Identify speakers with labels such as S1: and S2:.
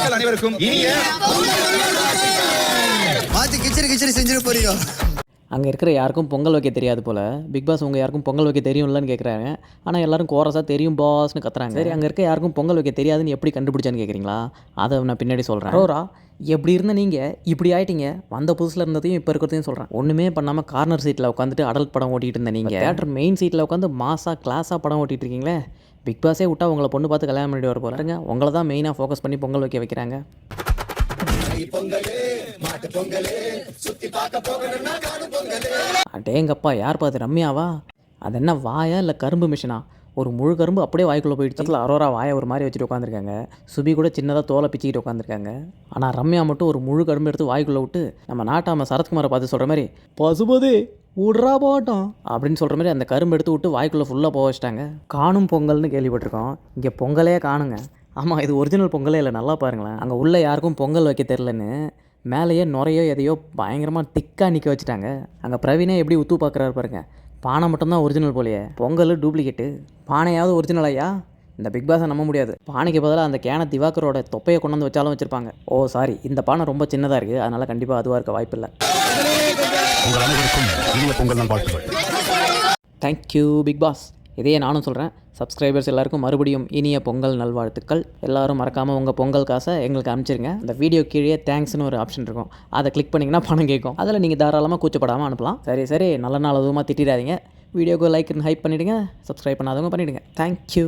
S1: மக்கள் அனைவருக்கும் இனிய
S2: மாத்தி கிச்சடி செஞ்சிட போறீங்க.
S3: அங்கே இருக்கிற யாருக்கும் பொங்கல் வைக்க தெரியாது போல். பிக் பாஸ் உங்கள் யாருக்கும் பொங்கல் வைக்க தெரியும்லன்னு கேட்குறாங்க. ஆனால் எல்லாரும் கோரஸாக தெரியும் பாஸ்னு கத்துறாங்க. சரி, அங்கே இருக்க யாருக்கும் பொங்கல் வைக்க தெரியாதுன்னு எப்படி கண்டுபிடிச்சான்னு கேட்குறீங்களா? அதை நான் பின்னாடி சொல்கிறேன். ரோரா, எப்படி இருந்த நீங்கள் இப்படி ஆகிட்டீங்க. வந்த புதுசில் இருந்ததையும் இப்போ இருக்கிறதையும் சொல்கிறேன். ஒன்றுமே பண்ணாமல் கார்னர் சீட்டில் உட்காந்துட்டு அடல்ட் படம் ஓட்டிகிட்டு இருந்தேன். நீங்கள் தேட்டர் மெயின் சீட்டில் உட்காந்து மாசாக கிளாஸாக படம் ஓட்டிகிட்டு இருக்கீங்களே. பிக் பாஸே விட்டா உங்களை பொண்ணு பார்த்து கல்யாணம் பண்ணிட்டு வர போகிறாங்க. உங்களை தான் மெயினாக ஃபோக்கஸ் பண்ணி பொங்கல் வைக்கிறாங்க. அடேங்கப்பா, யார் பார்த்து? ரம்யாவா? அது என்ன வாயா இல்லை கரும்பு மிஷினா? ஒரு முழு கரும்பு அப்படியே வாய்க்குள்ளே போயிடுச்சு. அரோரா வாயை ஒரு மாதிரி வச்சுட்டு உட்காந்துருக்காங்க. சுபி கூட சின்னதாக தோலை பிச்சுக்கிட்டு உட்காந்துருக்காங்க. ஆனால் ரம்யா மட்டும் ஒரு முழு கரும்பு எடுத்து வாய்க்குள்ளே விட்டு நம்ம நாட்டாம சரத்குமாரை பார்த்து சொல்கிற மாதிரி பசுபதி விட்றா போட்டோம் அப்படின்னு சொல்கிற மாதிரி அந்த கரும்பு எடுத்து விட்டு வாய்க்குள்ளே ஃபுல்லாக போக வச்சிட்டாங்க. காணும் பொங்கல்னு கேள்விப்பட்டிருக்கோம். இங்கே பொங்கலே காணுங்க. ஆமாம், இது ஒரிஜினல் பொங்கலே இல்லை. நல்லா பாருங்களேன். அங்கே உள்ள யாருக்கும் பொங்கல் வைக்க தெரிலன்னு மேலேயே நுரையோ எதையோ பயங்கரமாக திக்காக நிற்க வச்சுட்டாங்க. அங்கே பிரவீனே எப்படி உத்து பார்க்குறாரு பாருங்க. பானை மட்டும்தான் ஒரிஜினல் போலையே, பொங்கல் டூப்ளிகேட்டு. பானையாவது ஒரிஜினல் ஐயா? இந்த பிக் பாஸை நம்ப முடியாது. பானைக்கு பதிலாக அந்த கேனை திவாகரோட தொப்பையை கொண்டு வந்து வச்சாலும் வச்சுருப்பாங்க. ஓ சாரி, இந்த பானை ரொம்ப சின்னதாக இருக்குது, அதனால் கண்டிப்பாக அதுவாக இருக்க வாய்ப்பில்லை. Thank you big boss. இதையே நானும் சொல்கிறேன். சப்ஸ்கிரைபர்ஸ் எல்லாருக்கும் மறுபடியும் இனிய பொங்கல் நல்வாழ்த்துக்கள். எல்லோரும் மறக்காமல் உங்கள் பொங்கல் காசை எங்களுக்கு அனுப்பிச்சிருங்க. இந்த வீடியோ கீழே தேங்க்ஸ்னு ஒரு ஆப்ஷன் இருக்கும், அதை கிளிக் பண்ணிங்கன்னா பணம் கேட்கும். அதில் நீங்கள் தாராளமாக கூச்சப்படாமல் அனுப்பலாம். சரி, நல்ல நாள் அதுவுமா திட்டிடாதீங்க. வீடியோக்கு லைக் ஹைப் பண்ணிவிடுங்க. சப்ஸ்கிரைப் பண்ணாதவங்க பண்ணிவிடுங்க. தேங்க்யூ.